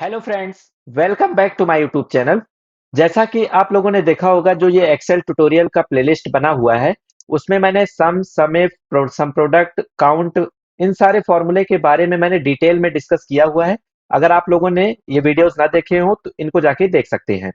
Hello friends, welcome back to my YouTube channel. जैसा कि आप लोगों ने देखा होगा, जो ये एक्सेल ट्यूटोरियल का प्लेलिस्ट बना हुआ है, उसमें मैंने सम प्रोडक्ट काउंट, इन सारे फॉर्मूले के बारे में मैंने डिटेल में डिस्कस किया हुआ है। अगर आप लोगों ने ये वीडियोस ना देखे हो तो इनको जाके देख सकते हैं।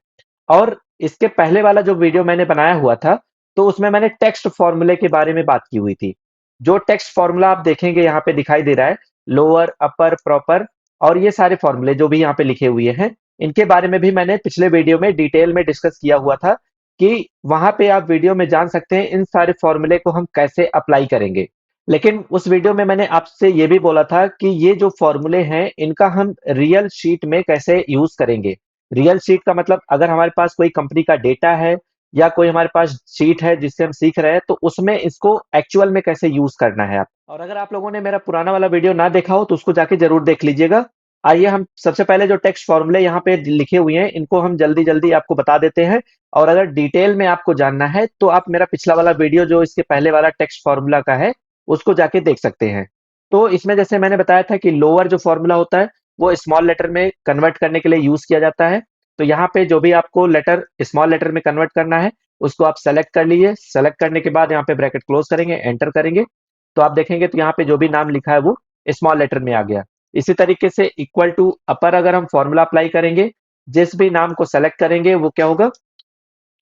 और इसके पहले वाला जो वीडियो मैंने बनाया हुआ था, तो उसमें मैंने टेक्स्ट फॉर्मूले के बारे में बात की हुई थी। जो टेक्स्ट फॉर्मूला आप देखेंगे यहाँ पे दिखाई दे रहा है, लोअर, अपर, प्रॉपर, और ये सारे फॉर्मूले जो भी यहाँ पे लिखे हुए हैं, इनके बारे में भी मैंने पिछले वीडियो में डिटेल में डिस्कस किया हुआ था कि वहां पे आप वीडियो में जान सकते हैं इन सारे फॉर्मूले को हम कैसे अप्लाई करेंगे। लेकिन उस वीडियो में मैंने आपसे ये भी बोला था कि ये जो फॉर्मूले हैं, इनका हम रियल शीट में कैसे यूज करेंगे। रियल शीट का मतलब, अगर हमारे पास कोई कंपनी का डेटा है या कोई हमारे पास शीट है जिससे हम सीख रहे हैं, तो उसमें इसको एक्चुअल में कैसे यूज करना है। आप और अगर आप लोगों ने मेरा पुराना वाला वीडियो ना देखा हो तो उसको जाके जरूर देख लीजिएगा। आइए हम सबसे पहले जो टेक्स्ट फॉर्मूले यहाँ पे लिखे हुए हैं, इनको हम जल्दी जल्दी आपको बता देते हैं। और अगर डिटेल में आपको जानना है तो आप मेरा पिछला वाला वीडियो जो इसके पहले वाला टेक्स्ट फॉर्मूला का है, उसको जाके देख सकते हैं। तो इसमें जैसे मैंने बताया था कि लोअर जो फॉर्मूला होता है वो स्मॉल लेटर में कन्वर्ट करने के लिए यूज किया जाता है। तो यहाँ पे जो भी आपको लेटर स्मॉल लेटर में कन्वर्ट करना है, उसको आप सेलेक्ट कर लीजिए। सेलेक्ट करने के बाद यहाँ पे ब्रैकेट क्लोज करेंगे, एंटर करेंगे, तो आप देखेंगे तो यहाँ पे जो भी नाम लिखा है वो स्मॉल लेटर में आ गया। इसी तरीके से इक्वल टू अपर अगर हम फॉर्मूला अप्लाई करेंगे, जिस भी नाम को सेलेक्ट करेंगे वो क्या होगा,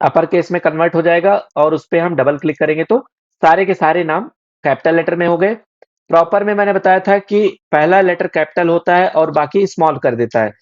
अपर केस में कन्वर्ट हो जाएगा। और उस पर हम डबल क्लिक करेंगे तो सारे के सारे नाम कैपिटल लेटर में हो गए। प्रॉपर में मैंने बताया था कि पहला लेटर कैपिटल होता है और बाकी स्मॉल कर देता है।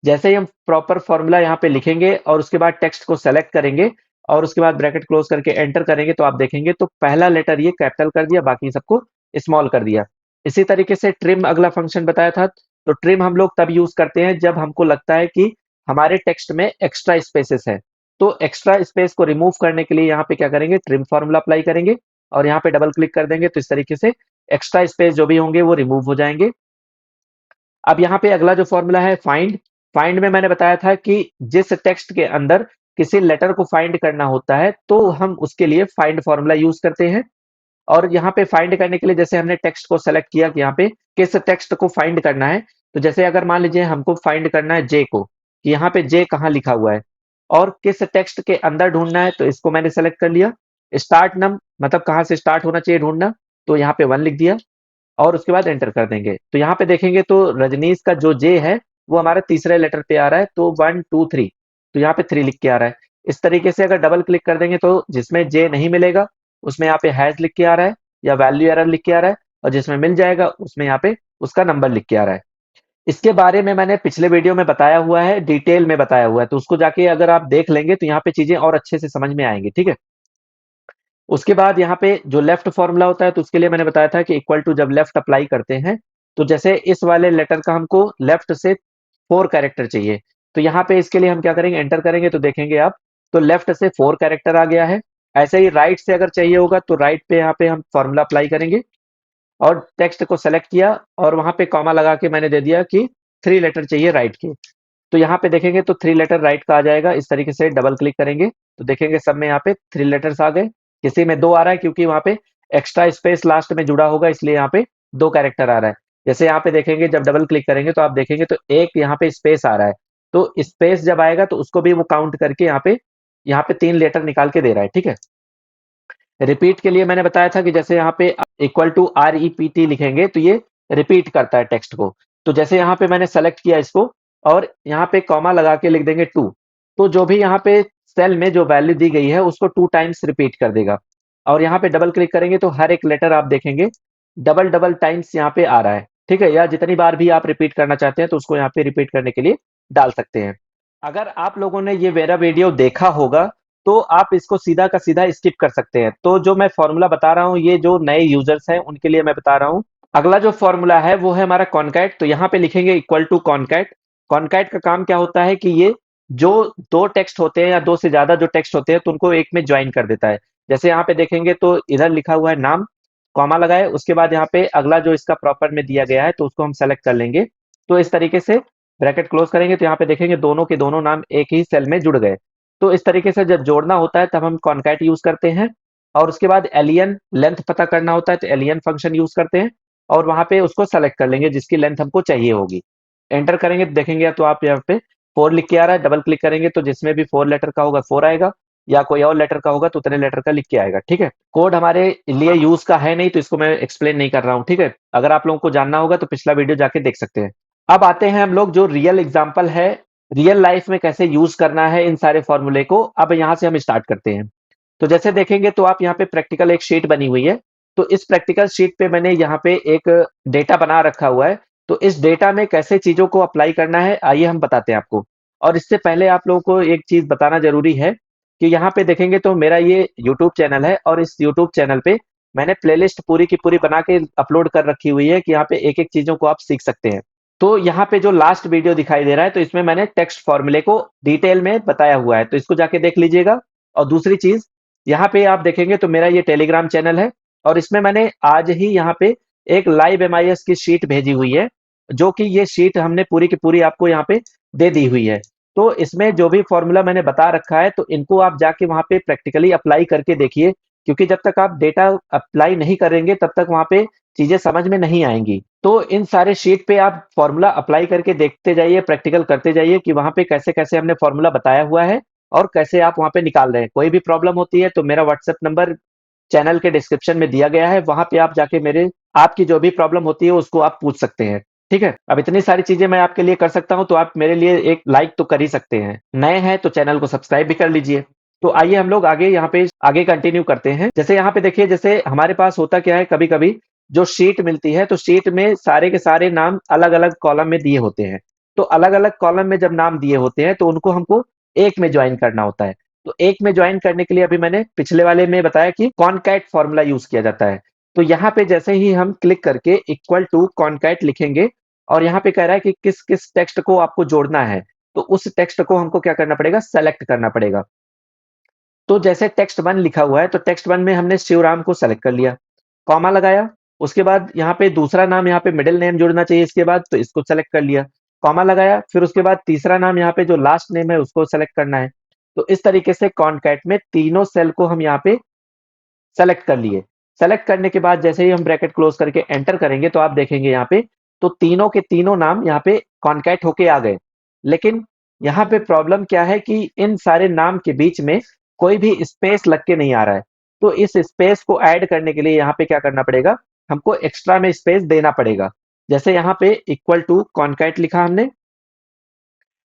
जैसे ही हम प्रॉपर फॉर्मूला यहाँ पे लिखेंगे और उसके बाद टेक्स्ट को सेलेक्ट करेंगे और उसके बाद ब्रैकेट क्लोज करके एंटर करेंगे, तो आप देखेंगे तो पहला लेटर ये कैपिटल कर दिया, बाकी सबको स्मॉल कर दिया। इसी तरीके से ट्रिम अगला फंक्शन बताया था। तो ट्रिम हम लोग तब यूज करते हैं जब हमको लगता है कि हमारे टेक्स्ट में एक्स्ट्रा स्पेसेस है। तो एक्स्ट्रा स्पेस को रिमूव करने के लिए यहाँ पे क्या करेंगे, ट्रिम फॉर्मूला अप्लाई करेंगे और यहाँ पे डबल क्लिक कर देंगे, तो इस तरीके से एक्स्ट्रा स्पेस जो भी होंगे वो रिमूव हो जाएंगे। अब यहाँ पे अगला जो फॉर्मूला है फाइंड। फाइंड में मैंने बताया था कि जिस टेक्स्ट के अंदर किसी लेटर को फाइंड करना होता है, तो हम उसके लिए फाइंड फॉर्मूला यूज करते हैं। और यहाँ पे फाइंड करने के लिए जैसे हमने टेक्स्ट को सेलेक्ट किया कि यहाँ पे किस टेक्स्ट को फाइंड करना है, तो जैसे अगर मान लीजिए हमको फाइंड करना है जे को, कि यहाँ पे जे कहाँ लिखा हुआ है और किस टेक्स्ट के अंदर ढूंढना है, तो इसको मैंने सेलेक्ट कर लिया। स्टार्ट नम मतलब कहाँ से स्टार्ट होना चाहिए ढूंढना, तो यहाँ पे 1 लिख दिया और उसके बाद एंटर कर देंगे। तो यहाँ पे देखेंगे तो रजनीश का जो जे है वो हमारा तीसरे लेटर पे आ रहा है, तो 1 2 3, तो यहाँ पे 3 लिख के आ रहा है। इस तरीके से अगर डबल क्लिक कर देंगे तो जिसमें जे नहीं मिलेगा उसमें यहाँ पे हैज लिख के आ रहा है या वैल्यू एरर लिख के आ रहा है, और जिसमें मिल जाएगा उसमें यहाँ पे उसका नंबर लिख के आ रहा है। इसके बारे में मैंने पिछले वीडियो में बताया हुआ है, डिटेल में बताया हुआ है, तो उसको जाके अगर आप देख लेंगे तो यहाँ पे चीजें और अच्छे से समझ में आएंगी। ठीक है। उसके बाद यहाँ पे जो लेफ्ट फॉर्मूला होता है, तो उसके लिए मैंने बताया था कि इक्वल टू जब लेफ्ट अप्लाई करते हैं, तो जैसे इस वाले लेटर का हमको लेफ्ट से 4 कैरेक्टर चाहिए, तो यहाँ पे इसके लिए हम क्या करेंगे, एंटर करेंगे तो देखेंगे आप, तो लेफ्ट से 4 कैरेक्टर आ गया है। ऐसे ही राइट से अगर चाहिए होगा तो राइट पे यहाँ पे हम फॉर्मूला अप्लाई करेंगे और टेक्स्ट को सेलेक्ट किया और वहां पे कॉमा लगा के मैंने दे दिया कि 3 लेटर चाहिए राइट के। तो यहाँ पे देखेंगे तो 3 लेटर राइट का आ जाएगा। इस तरीके से डबल क्लिक करेंगे तो देखेंगे सब में यहाँ पे 3 लेटर्स आ गए। किसी में 2 आ रहा है क्योंकि वहां पे एक्स्ट्रा स्पेस लास्ट में जुड़ा होगा, इसलिए यहाँ पे 2 कैरेक्टर आ रहा है। जैसे यहाँ पे देखेंगे जब डबल क्लिक करेंगे तो आप देखेंगे तो एक यहाँ पे स्पेस आ रहा है, तो स्पेस जब आएगा तो उसको भी वो काउंट करके यहाँ पे 3 लेटर निकाल के दे रहा है। ठीक है। रिपीट के लिए मैंने बताया था कि जैसे यहाँ पे इक्वल टू REPT लिखेंगे तो ये रिपीट करता है टेक्स्ट को। तो जैसे यहाँ पे मैंने सेलेक्ट किया इसको और यहाँ पे कॉमा लगा के लिख देंगे 2, तो जो भी यहाँ पे सेल में जो वैल्यू दी गई है उसको 2 टाइम्स रिपीट कर देगा। और यहाँ पे डबल क्लिक करेंगे तो हर एक लेटर आप देखेंगे डबल डबल टाइम्स यहाँ पे आ रहा है। ठीक है। या जितनी बार भी आप रिपीट करना चाहते हैं तो उसको यहाँ पे रिपीट करने के लिए डाल सकते हैं। अगर आप लोगों ने ये मेरा वीडियो देखा होगा तो आप इसको सीधा का सीधा स्किप कर सकते हैं। तो जो मैं फॉर्मूला बता रहा हूँ, ये जो नए यूजर्स हैं उनके लिए मैं बता रहा हूँ। अगला जो फॉर्मूला है वो है हमारा कॉनकैट। तो यहाँ पे लिखेंगे इक्वल टू कॉनकैट। कॉनकैट का काम क्या होता है कि ये जो 2 टेक्स्ट होते हैं या 2 से ज्यादा जो टेक्स्ट होते हैं तो उनको एक में ज्वाइन कर देता है। जैसे यहाँ पे देखेंगे तो इधर लिखा हुआ है नाम, कॉमा लगाए, उसके बाद यहाँ पे अगला जो इसका प्रॉपर में दिया गया है तो उसको हम सेलेक्ट कर लेंगे। तो इस तरीके से ब्रैकेट क्लोज करेंगे तो यहाँ पे देखेंगे दोनों के दोनों नाम एक ही सेल में जुड़ गए। तो इस तरीके से जब जोड़ना होता है तब हम कॉनकैट यूज करते हैं। और उसके बाद एलियन लेंथ पता करना होता है तो एलियन फंक्शन यूज करते हैं और वहां पे उसको सेलेक्ट कर लेंगे जिसकी लेंथ हमको चाहिए होगी। एंटर करेंगे तो देखेंगे तो आप यहाँ पे 4 लिख के आ रहा है, डबल क्लिक करेंगे तो जिसमें भी 4 लेटर का होगा 4 आएगा, या कोई और लेटर का होगा तो उतने लेटर का लिख के आएगा, ठीक है। कोड हमारे लिए यूज का है नहीं तो इसको मैं एक्सप्लेन नहीं कर रहा हूँ, ठीक है। अगर आप लोगों को जानना होगा तो पिछला वीडियो जाके देख सकते हैं। अब आते हैं हम लोग जो रियल एग्जाम्पल है, रियल लाइफ में कैसे यूज करना है इन सारे फॉर्मूले को। अब यहाँ से हम स्टार्ट करते हैं। तो जैसे देखेंगे तो आप यहाँ पे प्रैक्टिकल एक शीट बनी हुई है। तो इस प्रैक्टिकल शीट पे मैंने यहाँ पे एक डेटा बना रखा हुआ है। तो इस डेटा में कैसे चीजों को अप्लाई करना है आइए हम बताते हैं आपको। और इससे पहले आप लोगों को एक चीज बताना जरूरी है कि यहाँ पे देखेंगे तो मेरा ये यूट्यूब चैनल है और इस यूट्यूब चैनल पे मैंने प्लेलिस्ट पूरी की पूरी बना के अपलोड कर रखी हुई है कि यहाँ पे एक एक चीजों को आप सीख सकते हैं। तो यहाँ पे जो लास्ट वीडियो दिखाई दे रहा है तो इसमें मैंने टेक्स्ट फॉर्मूले को डिटेल में बताया हुआ है, तो इसको जाके देख लीजिएगा। और दूसरी चीज यहाँ पे आप देखेंगे तो मेरा ये टेलीग्राम चैनल है और इसमें मैंने आज ही यहाँ पे एक लाइव एमआईएस की शीट भेजी हुई है, जो कि ये शीट हमने पूरी की पूरी आपको यहाँ पे दे दी हुई है। तो इसमें जो भी फॉर्मूला मैंने बता रखा है तो इनको आप जाके वहां पे प्रैक्टिकली अप्लाई करके देखिए, क्योंकि जब तक आप डेटा अप्लाई नहीं करेंगे तब तक वहां पे चीजें समझ में नहीं आएंगी। तो इन सारे शीट पे आप फॉर्मूला अप्लाई करके देखते जाइए, प्रैक्टिकल करते जाइए कि वहां पे कैसे कैसे हमने फॉर्मूला बताया हुआ है और कैसे आप वहां पे निकाल रहे हैं। कोई भी प्रॉब्लम होती है तो मेरा व्हाट्सएप नंबर चैनल के डिस्क्रिप्शन में दिया गया है, वहां पे आप जाके मेरे आपकी जो भी प्रॉब्लम होती है उसको आप पूछ सकते हैं, ठीक है। अब इतनी सारी चीजें मैं आपके लिए कर सकता हूं तो आप मेरे लिए एक लाइक तो कर ही सकते हैं, नए हैं तो चैनल को सब्सक्राइब भी कर लीजिए। तो आइए हम लोग आगे यहाँ पे आगे कंटिन्यू करते हैं। जैसे यहाँ पे देखिए, जैसे हमारे पास होता क्या है, कभी कभी जो शीट मिलती है तो शीट में सारे के सारे नाम अलग अलग कॉलम में दिए होते हैं। तो अलग अलग कॉलम में जब नाम दिए होते हैं तो उनको हमको एक में ज्वाइन करना होता है। तो एक में ज्वाइन करने के लिए अभी मैंने पिछले वाले में बताया कि कॉनकैट फॉर्मूला यूज किया जाता है। तो यहाँ पे जैसे ही हम क्लिक करके इक्वल टू कॉनकैट लिखेंगे और यहाँ पे कह रहा है कि किस किस टेक्स्ट को आपको जोड़ना है, तो उस टेक्स्ट को हमको क्या करना पड़ेगा, सेलेक्ट करना पड़ेगा। तो जैसे टेक्स्ट वन लिखा हुआ है तो टेक्स्ट वन में हमने शिवराम को सेलेक्ट कर लिया, कॉमा लगाया। उसके बाद यहाँ पे दूसरा नाम, यहाँ पे मिडिल नेम जुड़ना चाहिए इसके बाद, तो इसको सेलेक्ट कर लिया, कॉमा लगाया। फिर उसके बाद तीसरा नाम यहाँ पे जो लास्ट नेम है उसको सेलेक्ट करना है। तो इस तरीके से कॉनकैट में तीनों सेल को हम यहाँ पे सेलेक्ट कर लिए। सेलेक्ट करने के बाद जैसे ही हम ब्रैकेट क्लोज करके एंटर करेंगे तो आप देखेंगे यहाँ पे तो तीनों के तीनों नाम यहाँ पे कॉनकैट होके आ गए। लेकिन यहाँ पे प्रॉब्लम क्या है कि इन सारे नाम के बीच में कोई भी स्पेस लग के नहीं आ रहा है। तो इस स्पेस को ऐड करने के लिए यहाँ पे क्या करना पड़ेगा, हमको एक्स्ट्रा में स्पेस देना पड़ेगा। जैसे यहाँ पे इक्वल टू कॉनकैट लिखा हमने,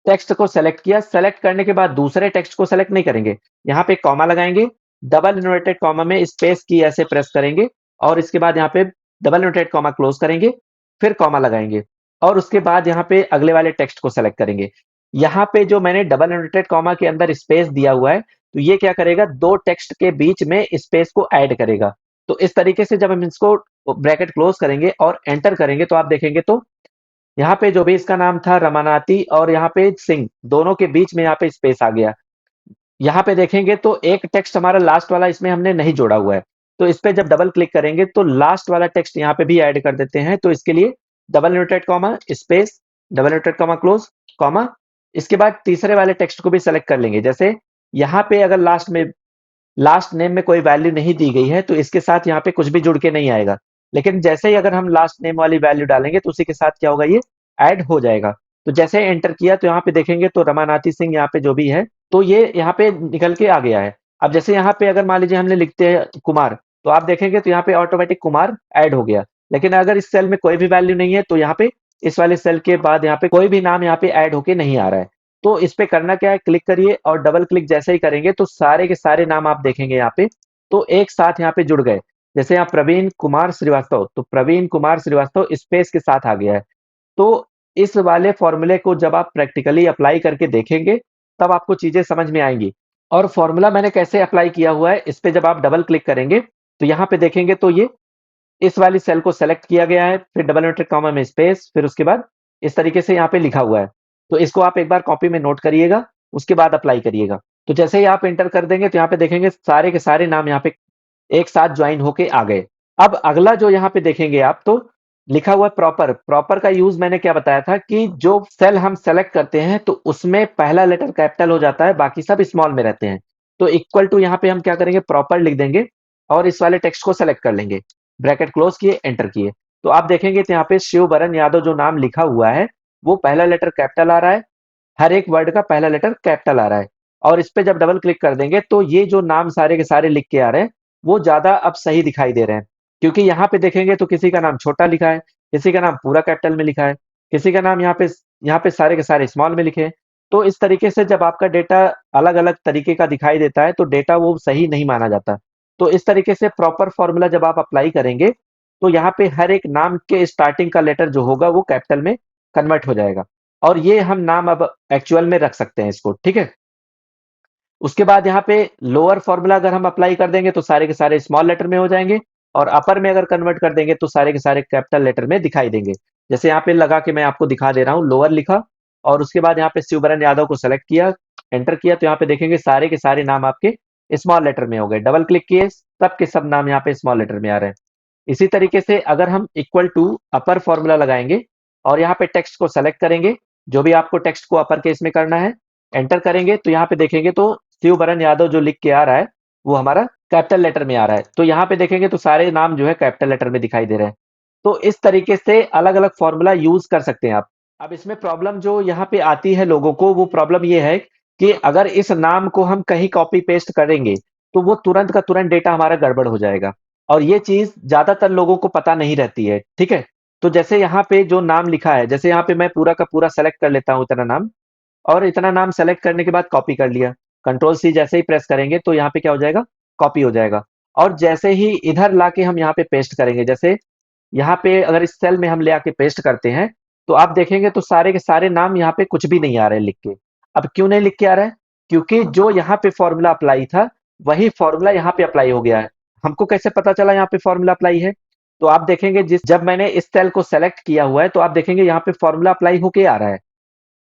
टेक्स्ट को सेलेक्ट किया, सेलेक्ट करने के बाद दूसरे टेक्स्ट को सेलेक्ट नहीं करेंगे, यहाँ पे कॉमा लगाएंगे, डबल इन्वर्टेड कॉमा में स्पेस की ऐसे प्रेस करेंगे और इसके बाद यहाँ पे डबल इन्वर्टेड कॉमा क्लोज करेंगे, फिर कॉमा लगाएंगे और उसके बाद यहाँ पे अगले वाले टेक्स्ट को सेलेक्ट करेंगे। यहाँ पे जो मैंने डबल इन्वर्टेड कॉमा के अंदर स्पेस दिया हुआ है तो ये क्या करेगा, दो टेक्स्ट के बीच में स्पेस को ऐड करेगा। तो इस तरीके से जब हम इसको ब्रैकेट क्लोज करेंगे और एंटर करेंगे तो आप देखेंगे तो यहाँ पे जो भी इसका नाम था रमानाथी और यहाँ पे सिंह, दोनों के बीच में यहाँ पे स्पेस आ गया। यहाँ पे देखेंगे तो एक टेक्स्ट हमारा लास्ट वाला इसमें हमने नहीं जोड़ा हुआ है, तो इस पे जब डबल क्लिक करेंगे तो लास्ट वाला टेक्स्ट यहाँ पे भी ऐड कर देते हैं। तो इसके लिए double inverted comma space, double inverted comma close, comma, इसके बाद तीसरे वाले टेक्स्ट को भी सेलेक्ट कर लेंगे। जैसे यहाँ पे अगर लास्ट नेम में कोई वैल्यू नहीं दी गई है तो इसके साथ यहाँ पे कुछ भी जुड़ के नहीं आएगा। लेकिन जैसे ही अगर हम लास्ट नेम वाली वैल्यू डालेंगे तो उसी के साथ क्या होगा, ये ऐड हो जाएगा। तो जैसे एंटर किया तो यहाँ पे देखेंगे तो रमानाथी सिंह यहाँ पे जो भी है तो ये यहाँ पे निकल के आ गया है। अब जैसे यहाँ पे अगर मान लीजिए हमने लिखते हैं कुमार, तो आप देखेंगे तो यहाँ पे ऑटोमेटिक कुमार ऐड हो गया। लेकिन अगर इस सेल में कोई भी वैल्यू नहीं है तो यहाँ पे इस वाले सेल के बाद यहाँ पे कोई भी नाम यहाँ पे ऐड होके नहीं आ रहा है। तो इस पे करना क्या है, क्लिक करिए और डबल क्लिक जैसे ही करेंगे तो सारे के सारे नाम आप देखेंगे यहाँ पे तो एक साथ यहाँ पे जुड़ गए। जैसे यहाँ प्रवीण कुमार श्रीवास्तव, तो प्रवीण कुमार श्रीवास्तव स्पेस के साथ आ गया है। तो इस वाले फॉर्मूले को जब आप प्रैक्टिकली अप्लाई करके देखेंगे तब आपको चीजें समझ में आएंगी। और फॉर्मूला मैंने कैसे अप्लाई किया हुआ है, इस पे जब आप डबल क्लिक करेंगे तो यहाँ पे देखेंगे तो ये इस वाली सेल को सेलेक्ट किया गया है, फिर डबल इन्वर्टेड कॉमा में स्पेस, फिर उसके बाद इस तरीके से यहाँ पे लिखा हुआ है। तो इसको आप एक बार कॉपी में नोट करिएगा, उसके बाद अप्लाई करिएगा। तो जैसे ही आप एंटर कर देंगे तो यहाँ पे देखेंगे सारे के सारे नाम यहाँ पे एक साथ ज्वाइन होके आ गए। अब अगला जो यहाँ पे देखेंगे आप तो लिखा हुआ प्रॉपर, प्रॉपर का यूज मैंने क्या बताया था कि जो सेल हम सेलेक्ट करते हैं तो उसमें पहला लेटर कैपिटल हो जाता है, बाकी सब स्मॉल में रहते हैं। तो इक्वल टू यहाँ पे हम क्या करेंगे, प्रॉपर लिख देंगे और इस वाले टेक्स्ट को सेलेक्ट कर लेंगे, ब्रैकेट क्लोज किए, एंटर किए। तो आप देखेंगे तो यहाँ पे शिव बरन यादव जो नाम लिखा हुआ है वो पहला लेटर कैपिटल आ रहा है, हर एक वर्ड का पहला लेटर कैपिटल आ रहा है। और इस पे जब डबल क्लिक कर देंगे तो ये जो नाम सारे के सारे लिख के आ रहे हैं, वो ज़्यादा अब सही दिखाई दे रहे हैं। क्योंकि यहाँ पे देखेंगे तो किसी का नाम छोटा लिखा है, किसी का नाम पूरा कैपिटल में लिखा है, किसी का नाम यहाँ पे सारे के सारे स्मॉल में लिखे हैं। तो इस तरीके से जब आपका डेटा अलग-अलग तरीके का दिखाई देता है, तो डेटा वो सही नहीं माना जाता। तो इस तरीके से प्रॉपर फ़ॉर्मूला जब आप अप्लाई करेंगे, तो यहाँ पे हर एक नाम के स्टार्टिंग का लेटर जो होगा वो कैपिटल में कन्वर्ट हो जाएगा। और ये हम नाम अब एक्चुअल में रख सकते हैं इसको, ठीक है? उसके बाद यहाँ पे लोअर फ़ॉर्मूला अगर हम अप्लाई कर देंगे तो सारे के सारे स्मॉल लेटर में हो जाएँगे और अपर में अगर कन्वर्ट कर देंगे तो सारे के सारे कैपिटल लेटर में दिखाई देंगे। जैसे यहाँ पे लगा के मैं आपको दिखा दे रहा हूँ, लोअर लिखा और उसके बाद यहाँ पे शिवबरन यादव को सेलेक्ट किया, एंटर किया तो यहाँ पे देखेंगे सारे के सारे नाम आपके स्मॉल लेटर में हो गए। डबल क्लिक किए, सब के सब नाम यहाँ पे स्मॉल लेटर में आ रहे हैं। इसी तरीके से अगर हम इक्वल टू अपर फ़ॉर्मूला लगाएँगे और यहाँ पे टेक्स्ट को सेलेक्ट करेंगे, जो भी आपको टेक्स्ट को अपर केस में करना है, एंटर करेंगे तो यहाँ पे देखेंगे तो शिवबरन यादव जो लिख के आ रहा है, वो हमारा कैपिटल लेटर में आ रहा है। तो यहाँ पे देखेंगे तो सारे नाम जो है कैपिटल लेटर में दिखाई दे रहे हैं। तो इस तरीके से अलग-अलग फ़ॉर्मूला यूज़ कर सकते हैं आप। अब इसमें प्रॉब्लम जो यहाँ पे आती है लोगों को, वो प्रॉब्लम ये है कि अगर इस नाम को हम कहीं कॉपी पेस्ट करेंगे, तो वो तुरंत का तुरंत डेटा हमारा गड़बड़ हो जाएगा। और ये चीज़ ज़्यादातर लोगों को पता नहीं रहती है, ठीक है? तो जैसे यहाँ पे जो नाम लिखा है, जैसे यहाँ पे मैं पूरा का पूरा सेलेक्ट कर लेता हूँ इतना नाम और इतना नाम सेलेक्ट करने के बाद कॉपी कर लिया। कंट्रोल सी जैसे ही प्रेस करेंगे तो यहाँ पे क्या हो जाएगा? कॉपी हो जाएगा। और जैसे ही इधर लाके हम यहाँ पे पेस्ट करेंगे, जैसे यहाँ पे अगर इस सेल में हम ले आके पेस्ट करते हैं, तो आप देखेंगे तो सारे के सारे नाम यहाँ पे कुछ भी नहीं आ रहे लिख के। अब क्यों नहीं लिख के आ रहा है? क्योंकि जो यहाँ पे फ़ॉर्मूला अप्लाई था, वही फ़ॉर्मूला यहाँ पे अप्लाई हो गया है। हमको कैसे पता चला यहाँ पे फ़ॉर्मूला अप्लाई है? तो आप देखेंगे जब मैंने इस सेल को सेलेक्ट किया हुआ है, तो आप देखेंगे यहाँ पे फ़ॉर्मूला अप्लाई होके आ रहा है।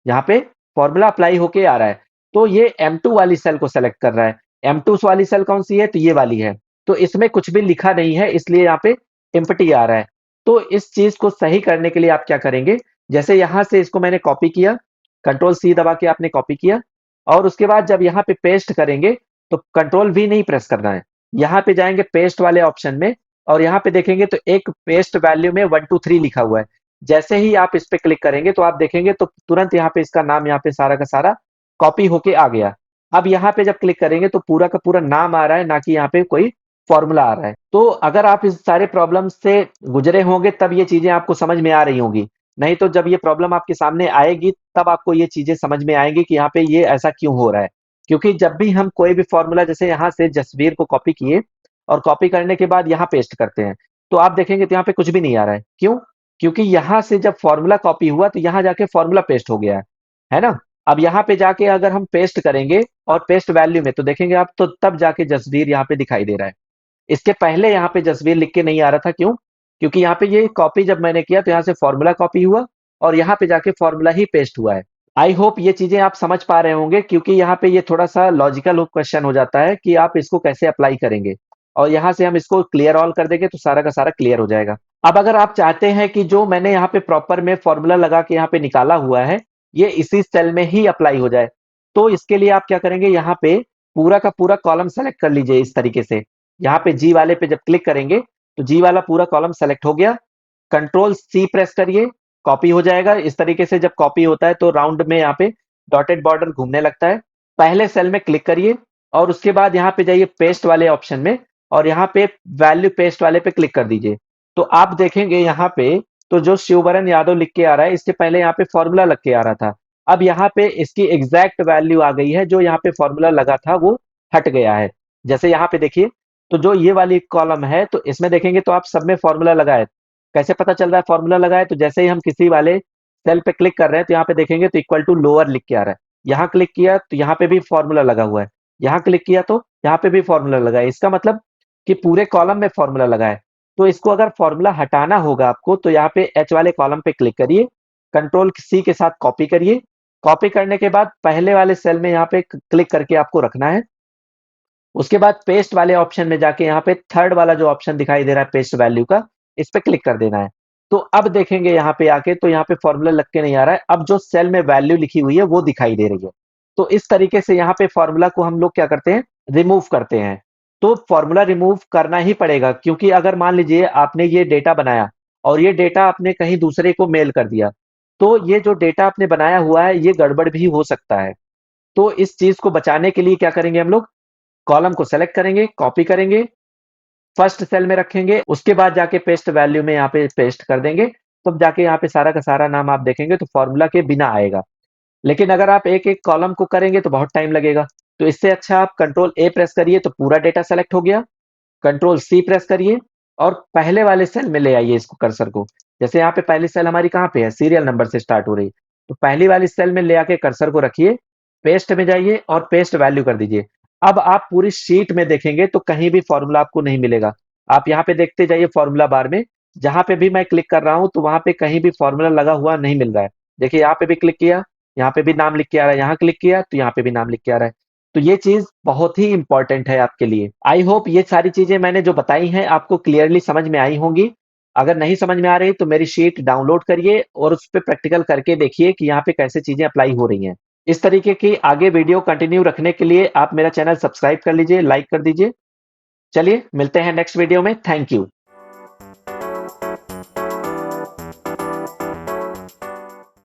यहाँ पे फ़ॉर्मूला अप्लाई होके आ रहा है। तो ये M2 वाली सेल को सेलेक्ट कर रहा है। M2 वाली सेल कौन-सी है? तो ये वाली है। तो इसमें कुछ भी लिखा नहीं है इसलिए यहाँ पे एम्प्टी आ रहा है। तो इस चीज़ को सही करने के लिए आप क्या करेंगे? जैसे यहाँ से इसको मैंने कॉपी किया, कंट्रोल सी दबा के आपने कॉपी किया और उसके बाद जब यहाँ पे पेस्ट करेंगे, तो कंट्रोल वी नहीं प्रेस करना है। यहाँ पे जाएँगे पेस्ट वाले ऑप्शन में और यहाँ पे देखेंगे तो एक पेस्ट वैल्यू में 1 2 3 लिखा हुआ है। जैसे ही आप इस पे क्लिक करेंगे तो आप देखेंगे तो तुरंत यहाँ पे इसका नाम यहाँ पे सारा का सारा कॉपी होके आ गया। अब यहाँ पे जब क्लिक करेंगे तो पूरा का पूरा नाम आ रहा है, ना कि यहाँ पे कोई फ़ॉर्मूला आ रहा है। तो अगर आप इस सारे प्रॉब्लम से गुज़रे होंगे तब ये चीज़ें आपको समझ में आ रही होंगी। नहीं तो जब ये प्रॉब्लम आपके सामने आएगी तब आपको ये चीज़ें समझ में आएँगी कि यहाँ पे ये ऐसा क्यों हो रहा है। क्योंकि जब भी हम कोई भी फ़ॉर्मूला जैसे यहाँ से जसवीर को कॉपी किए और कॉपी करने के बाद यहाँ पेस्ट करते हैं, तो आप देखेंगे तो यहाँ पे कुछ भी नहीं आ रहा है। क्यों? क्योंकि यहाँ से जब फ़ॉर्मूला कॉपी हुआ तो यहाँ जाके फ़ॉर्मूला पेस्ट हो गया है ना? अब यहाँ पे जाके अगर हम पेस्ट करेंगे और पेस्ट वैल्यू में तो देखेंगे आप तो तब जाके जसवीर यहाँ पे दिखाई दे रहा है। इसके पहले यहाँ पे जसवीर लिख के नहीं आ रहा था, क्यों? क्योंकि यहाँ पे ये कॉपी जब मैंने किया तो यहाँ से फ़ॉर्मूला कॉपी हुआ और यहाँ पे जाके फ़ॉर्मूला ही पेस्ट हुआ है। आई होप ये चीज़ें आप समझ पा रहे होंगे क्योंकि यहाँ पे ये थोड़ा-सा लॉजिकल क्वेश्चन हो जाता है कि आप इसको कैसे अप्लाई करेंगे और यहाँ से हम इसको क्लियर ऑल कर देंगे तो सारा का सारा क्लियर हो जाएगा। अब अगर आप चाहते हैं कि जो मैंने यहाँ पे प्रॉपर में फ़ॉर्मूला लगा के यहाँ पे निकाला हुआ है, ये इसी सेल में ही अप्लाई हो जाए, तो इसके लिए आप क्या करेंगे यहाँ पे पूरा का पूरा कॉलम सेलेक्ट कर लीजिए इस तरीके से। यहाँ पे जी वाले पे जब क्लिक करेंगे, तो जी वाला पूरा कॉलम सेलेक्ट हो गया। कंट्रोल सी प्रेस करिए, कॉपी हो जाएगा। इस तरीके से जब कॉपी होता है तो राउंड में यहाँ पे डॉटेड बॉर्डर घूमने लगता है। पहले सेल में क्लिक करिए और उसके बाद यहाँ पे जाइए पेस्ट वाले ऑप्शन में और यहाँ पे वैल्यू पेस्ट वाले पे क्लिक कर दीजिए। तो आप देखेंगे यहाँ पे तो जो शिवबरन यादव लिख के आ रहा है, इसके पहले यहाँ पे फ़ॉर्मूला लग के आ रहा था। अब यहाँ पे इसकी एग्ज़ैक्ट वैल्यू आ गई है, जो यहाँ पे फ़ॉर्मूला लगा था वो हट गया है। जैसे यहाँ पे देखिए, तो जो ये वाली कॉलम है तो इसमें देखेंगे तो आप सब में फ़ॉर्मूला लगा है। कैसे पता चल रहा है फ़ॉर्मूला लगा है? तो जैसे ही हम किसी वाले सेल पे क्लिक कर रहे हैं तो यहाँ पे देखेंगे तो इक्वल टू लोअर लिख के आ रहा है। यहाँ क्लिक किया तो यहाँ पे भी फ़ॉर्मूला लगा हुआ है। यहाँ क्लिक किया तो यहाँ पे भी फ़ॉर्मूला लगा है। इसका मतलब कि पूरे कॉलम में फ़ॉर्मूला लगा है। तो इसको अगर फ़ॉर्मूला हटाना होगा आपको तो यहाँ पे एच वाले कॉलम पे क्लिक करिए, कंट्रोल सी के साथ कॉपी करिए। कॉपी करने के बाद पहले वाले सेल में यहाँ पे क्लिक करके आपको रखना है। उसके बाद पेस्ट वाले ऑप्शन में जाके यहाँ पे थर्ड वाला जो ऑप्शन दिखाई दे रहा है पेस्ट वैल्यू का, इस पे क्लिक कर देना है। तो अब देखेंगे यहाँ पे आके तो यहाँ पे फ़ॉर्मूला लग के नहीं आ रहा है। अब जो सेल में वैल्यू लिखी हुई है वो दिखाई दे रही है। तो इस तरीके से यहाँ पे फ़ॉर्मूला को हम लोग क्या करते हैं, रिमूव करते हैं। तो फ़ॉर्मूला रिमूव करना ही पड़ेगा क्योंकि अगर मान लीजिए आपने ये डेटा बनाया और ये डेटा आपने कहीं दूसरे को मेल कर दिया, तो ये जो डेटा आपने बनाया हुआ है, ये गड़बड़ भी हो सकता है। तो इस चीज़ को बचाने के लिए क्या करेंगे हम लोग, कॉलम को सेलेक्ट करेंगे, कॉपी करेंगे, फर्स्ट सेल में रखेंगे, उसके बाद जाके पेस्ट वैल्यू में यहाँ पे पेस्ट कर देंगे, तब जाके यहाँ पे सारा का सारा नाम आप देखेंगे तो फॉर्मूला के बिना आएगा। लेकिन अगर आप एक-एक कॉलम को करेंगे तो बहुत टाइम लगेगा। तो इससे अच्छा आप कंट्रोल ए प्रेस करिए तो पूरा डेटा सेलेक्ट हो गया, कंट्रोल सी प्रेस करिए और पहले वाले सेल में ले आइए इसको कर्सर को। जैसे यहाँ पे पहली सेल हमारी कहाँ पे है, सीरियल नंबर से स्टार्ट हो रही है। तो पहली वाली सेल में ले आके कर्सर को रखिए, पेस्ट में जाइए और पेस्ट वैल्यू कर दीजिए। अब आप पूरी शीट में देखेंगे तो कहीं भी फॉर्मूला आपको नहीं मिलेगा। आप यहाँ पे देखते जाइए फॉर्मूला बार में, जहाँ पे भी मैं क्लिक कर रहा हूँ तो वहाँ पे कहीं भी फॉर्मूला लगा हुआ नहीं मिल रहा है। देखिए यहाँ पे भी क्लिक किया, यहाँ पे भी नाम लिख के आ रहा है, यहाँ क्लिक किया तो यहाँ पे भी नाम लिख के आ रहा है। तो ये चीज़ बहुत ही इम्पोर्टेंट है आपके लिए। आई होप ये सारी चीज़ें मैंने जो बताई हैं आपको क्लियरली समझ में आई होंगी। अगर नहीं समझ में आ रही तो मेरी शीट डाउनलोड करिए और उस पे प्रैक्टिकल करके देखिए कि यहाँ पे कैसे चीज़ें अप्लाई हो रही हैं। इस तरीके की आगे वीडियो कंटिन्यू रखने के लिए आप मेरा चैनल सब्सक्राइब कर लीजिए, लाइक कर दीजिए। चलिए मिलते हैं नेक्स्ट वीडियो में। Thank you.